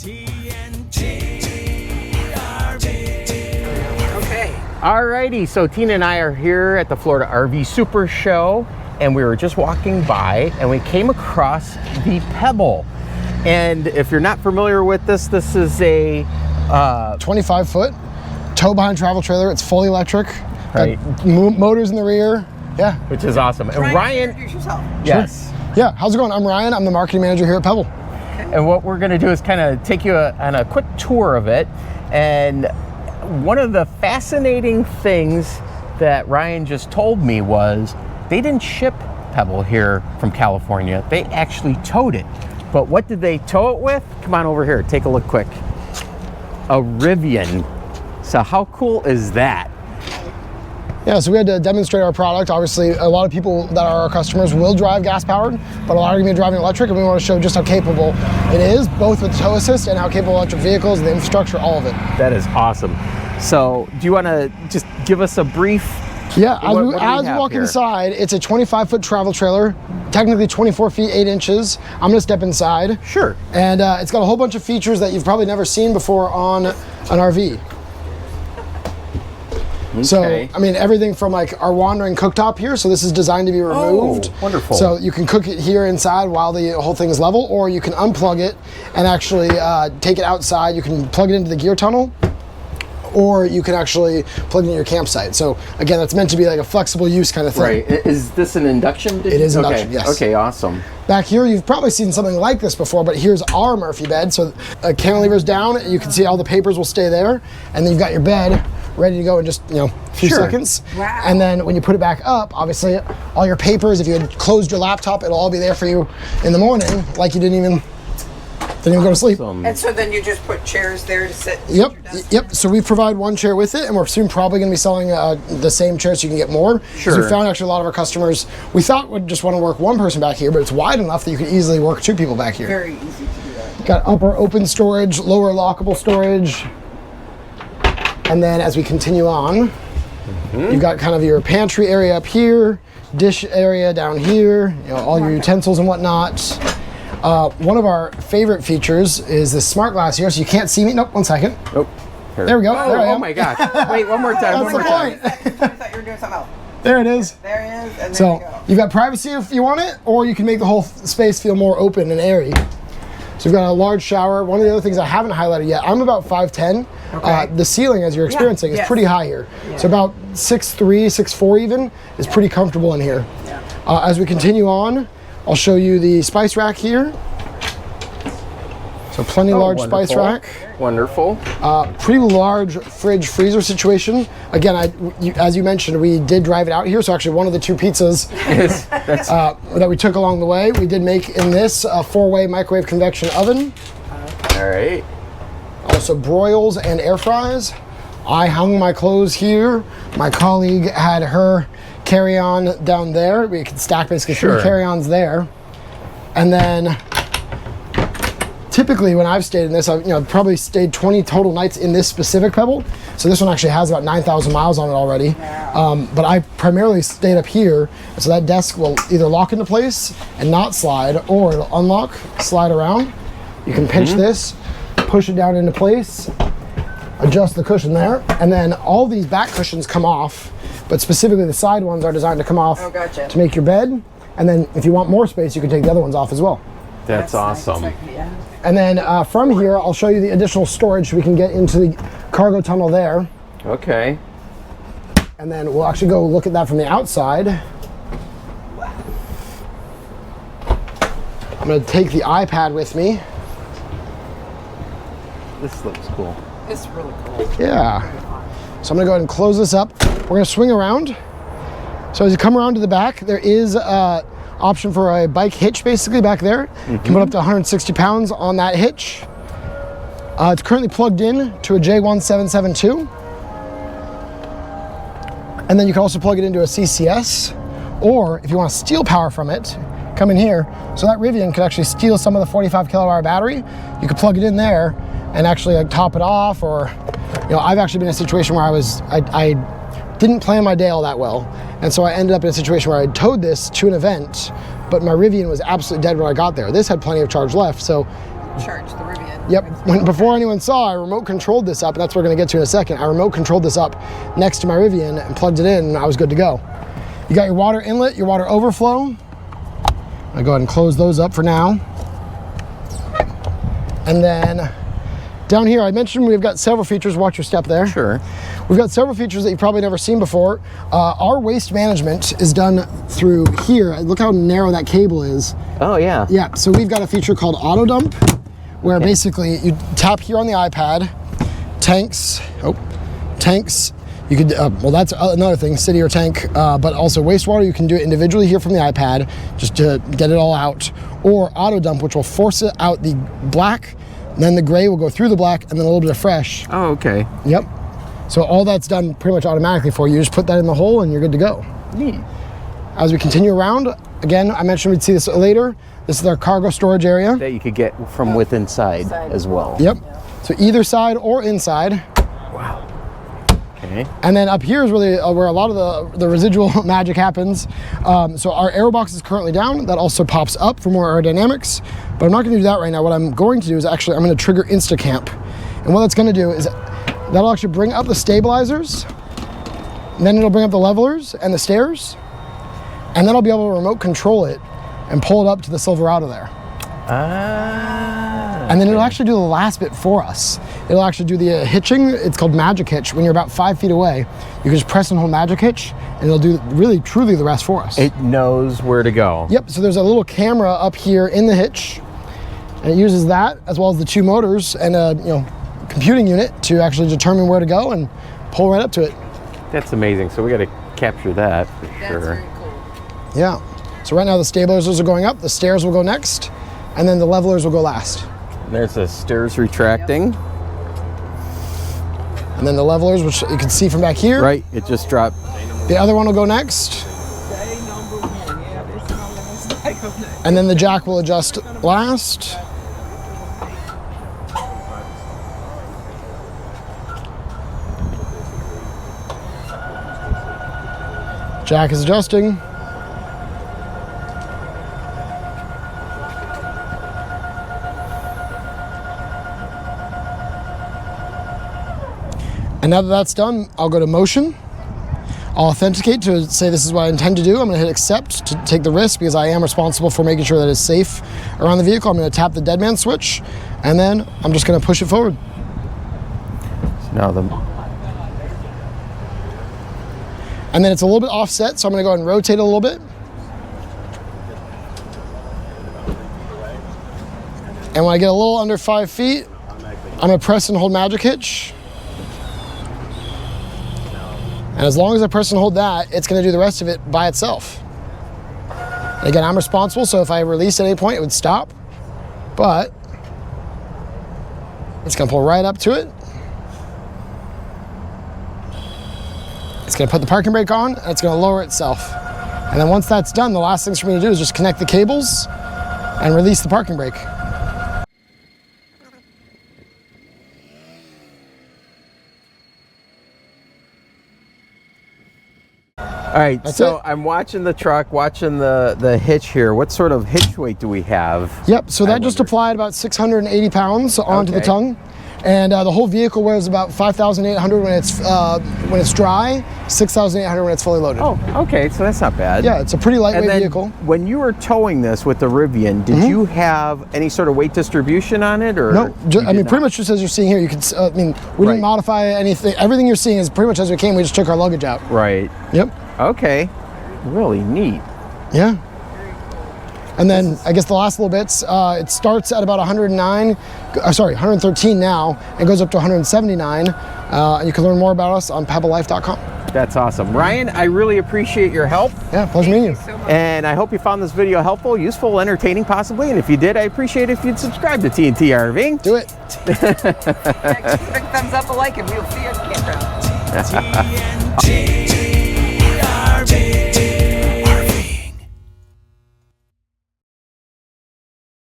Okay. Alrighty, so Tina and I are here at the Florida RV Super Show, and we were just walking by and we came across the Pebble. And if you're not familiar with this is a 25-foot tow behind travel trailer. It's fully electric. Right. Got motors in the rear. Yeah. Which is awesome. And Ryan, introduce yourself. yes. Sure. Yeah, how's it going? I'm Ryan. I'm the marketing manager here at Pebble. And what we're gonna do is kind of take you on a quick tour of it. And one of the fascinating things that Ryan just told me was they didn't ship Pebble here from California. They actually towed it. But what did they tow it with? Come on over here, take a look quick. A RVing. So how cool is that? Yeah, so we had to demonstrate our product. Obviously, a lot of people that are our customers will drive gas-powered, but a lot are going to be driving electric, and we want to show just how capable it is, both with tow assist and how capable electric vehicles, the infrastructure, all of it. That is awesome. So do you want to just give us a brief? Yeah, as we have walk here? inside, it's a 25-foot travel trailer, technically 24 feet 8 inches. I'm going to step inside. Sure. And it's got a whole bunch of features that you've probably never seen before on an RV. Okay. So, I mean, everything from like our wandering cooktop here. So this is designed to be removed. Oh, wonderful. So you can cook it here inside while the whole thing is level, or you can unplug it and actually take it outside. You can plug it into the gear tunnel, or you can actually plug it in your campsite. So again, that's meant to be like a flexible use kind of thing. Right. Is this an induction? It is induction, okay. yes. Okay, awesome. Back here, you've probably seen something like this before, but here's our Murphy bed. So cantilever's down, you can see all the papers will stay there, and then you've got your bed ready to go in just, a few Sure. seconds. Wow. And then when you put it back up, obviously all your papers, if you had closed your laptop, it'll all be there for you in the morning, like you didn't even go to sleep. Awesome. And so then you just put chairs there to sit. Yep, yep. So we provide one chair with it, and we're soon probably going to be selling the same chair so you can get more. 'Cause Sure. we found actually a lot of our customers, we thought would just want to work one person back here, but it's wide enough that you could easily work 2 people back here. Very easy to do that. Got upper open storage, lower lockable storage. And then as we continue on, you've got kind of your pantry area up here, dish area down here, all your utensils and whatnot. One of our favorite features is this smart glass here, so you can't see me. Nope, 1 second. Oh, There we go. Oh, there I am. oh my gosh. Wait, one more time. That's One more the time. point. I thought you were doing something else. There it is. There it is, and there So you go. you've got privacy if you want it, or you can make the whole space feel more open and airy. So we've got a large shower. One of the other things I haven't highlighted yet, I'm about 5'10". Okay. The ceiling, as you're experiencing, is yes. pretty high here. Yeah. So about 6'3", 6'4" even, is pretty comfortable in here. Yeah. As we continue on, I'll show you the spice rack here. So plenty large spice wonderful. rack. Wonderful. Pretty large fridge freezer situation. Again, as you mentioned, we did drive it out here. So actually one of the 2 pizzas that we took along the way, we did make in this 4-way microwave convection oven. All right. Also broils and air fries. I hung my clothes here. My colleague had her carry-on down there. We could stack basically 3 carry-ons there. And then typically when I've stayed in this, I've probably stayed 20 total nights in this specific Pebble. So this one actually has about 9,000 miles on it already. But I primarily stayed up here. So that desk will either lock into place and not slide, or it'll unlock, slide around. You can pinch this, push it down into place, adjust the cushion there, and then all these back cushions come off, but specifically the side ones are designed to come off to make your bed. And then if you want more space, you can take the other ones off as well. That's awesome. Nice. Yeah. And then from here, I'll show you the additional storage so we can get into the cargo tunnel there. Okay. And then we'll actually go look at that from the outside. I'm gonna take the iPad with me. This looks cool. It's really cool. Yeah. So I'm gonna go ahead and close this up. We're gonna swing around. So as you come around to the back, there is option for a bike hitch basically back there. You can put up to 160 pounds on that hitch. It's currently plugged in to a J1772. And then you can also plug it into a CCS, or if you want to steal power from it, come in here. So that Rivian could actually steal some of the 45 kilowatt hour battery. You could plug it in there and actually like top it off, or I've actually been in a situation where I didn't plan my day all that well. And so I ended up in a situation where I towed this to an event, but my Rivian was absolutely dead when I got there. This had plenty of charge left. So charge the Rivian. Yep. Before anyone saw, I remote controlled this up, and that's what we're going to get to in a second. I remote controlled this up next to my Rivian and plugged it in, and I was good to go. You got your water inlet, your water overflow. I'll go ahead and close those up for now. And then down here, I mentioned we've got several features. Watch your step there. Sure. We've got several features that you've probably never seen before. Our waste management is done through here. Look how narrow that cable is. Oh, yeah. Yeah, so we've got a feature called auto dump, where basically you tap here on the iPad, tanks, you could, well, that's another thing, city or tank, but also wastewater, you can do it individually here from the iPad, just to get it all out, or auto dump, which will force it out the black, then the gray will go through the black, and then a little bit of fresh. Oh, okay. Yep. So all that's done pretty much automatically for you. You just put that in the hole and you're good to go. Neat. As we continue around, again, I mentioned we'd see this later. This is our cargo storage area. That you could get from within inside as well. Yep. So either side or inside. Wow. Okay. And then up here is really where a lot of the residual magic happens. So our aero box is currently down. That also pops up for more aerodynamics. But I'm not going to do that right now. What I'm going to do is actually I'm going to trigger InstaCamp. And what that's going to do is that'll actually bring up the stabilizers. And then it'll bring up the levelers and the stairs. And then I'll be able to remote control it and pull it up to the Silverado there. And then it'll actually do the last bit for us. It'll actually do the hitching. It's called Magic Hitch. When you're about 5 feet away, you can just press and hold Magic Hitch, and it'll do really, truly the rest for us. It knows where to go. Yep, so there's a little camera up here in the hitch, and it uses that as well as the 2 motors and a computing unit to actually determine where to go and pull right up to it. That's amazing. So we got to capture that for sure. That's very cool. Yeah. So right now the stabilizers are going up, the stairs will go next, and then the levelers will go last. There's the stairs retracting. And then the levelers, which you can see from back here. Right, it just dropped. The other one will go next. Day number 1, yeah, this is how long it's like on that. And then the jack will adjust last. Jack is adjusting. And now that that's done, I'll go to motion. I'll authenticate to say this is what I intend to do. I'm going to hit accept to take the risk because I am responsible for making sure that it's safe around the vehicle. I'm going to tap the dead man switch, and then I'm just going to push it forward. So now And then it's a little bit offset, so I'm going to go ahead and rotate it a little bit. And when I get a little under 5 feet, I'm going to press and hold Magic Hitch. And as long as I press and hold that, it's going to do the rest of it by itself. And again, I'm responsible, so if I release at any point, it would stop. But it's going to pull right up to it. It's going to put the parking brake on, and it's going to lower itself. And then once that's done, the last thing for me to do is just connect the cables and release the parking brake. All right, That's so it. I'm watching the truck, watching the hitch here. What sort of hitch weight do we have? Yep, so that just wondered. applied about 680 pounds onto the Okay. tongue. And the whole vehicle weighs about 5,800 when it's dry, 6,800 when it's fully loaded. Oh, okay, so that's not bad. Yeah, it's a pretty lightweight And then vehicle. when you were towing this with the Rivian, did you have any sort of weight distribution on it, or? No, you I mean, did pretty not? much just as you're seeing here, you can, we Right. didn't modify anything. Everything you're seeing is pretty much as we came, we just took our luggage out. Right. Yep, Okay. Really neat. yeah. And then I guess the last little bits, it starts at about 113 now, and goes up to 179. And you can learn more about us on pebblelife.com. That's awesome. Ryan, I really appreciate your help, Yeah, pleasure meeting you. So much. and I hope you found this video helpful, useful, entertaining possibly, and if you did, I appreciate it if you'd subscribe to TNT RVing. Do it. Yeah, give a big thumbs up, a like, and we'll see you on camera. TNT.